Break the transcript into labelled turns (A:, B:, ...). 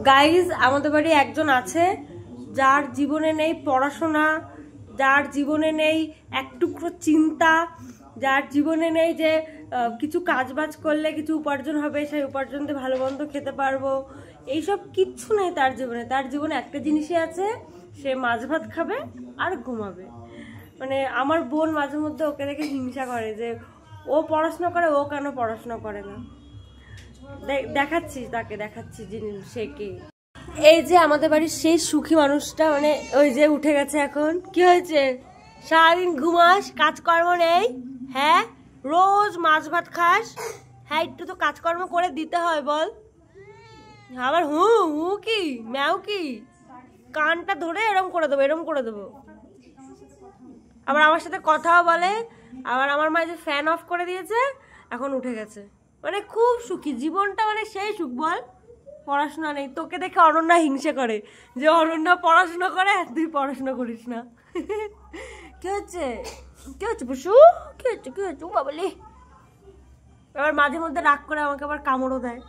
A: Guys আমাদের বাড়ি একজন আছে যার জীবনে নেই পড়াশোনা, যার জীবনে নেই এক টুকরো চিন্তা, যার জীবনে নেই যে কিছু কাজবাজ করলে কিছু উপার্জন হবে, সেই উপার্জন দিয়ে ভালো মন্দ খেতে পারবো, এইসব কিচ্ছু নেই তার জীবনে। তার জীবনে একটা জিনিসই আছে, সে মাছ ভাত খাবে আর ঘুমাবে। মানে আমার বোন মাঝে মধ্যে ওকে দেখে হিংসা করে যে ও পড়াশোনা করে, ও কেন পড়াশোনা করে না। দেখাচ্ছি তাকে, দেখাচ্ছি জিনিস সে কে। এই যে আমাদের বাড়ির সেই সুখী মানুষটা, মানে ওই যে উঠে গেছে এখন। কি হয়েছে? সারাদিন ঘুমাস, কাজকর্ম নেই? হ্যাঁ, রোজ মাছ ভাত খাস। হ্যাঁ, একটু তো কাজকর্ম করে দিতে হয় বল। আবার হু হু কি ম্যাও কি, কানটা ধরে এরম করে দেবো, এরম করে দেবো। আবার আমার সাথে কথাও বলে। আবার আমার মা যে ফ্যান অফ করে দিয়েছে, এখন উঠে গেছে। মানে খুব সুখী জীবনটা, মানে সেই সুখ বল। পড়াশোনা নেই, তোকে দেখে অনন্যা হিংসে করে যে অনন্যা পড়াশোনা করে আর তুই পড়াশোনা করিস না। কি হচ্ছে? কি হচ্ছে পুষু? কি হচ্ছে? কি হচ্ছে বাবলি? আবার মাঝে মধ্যে রাগ করে আমাকে আবার কামড়ও দেয়।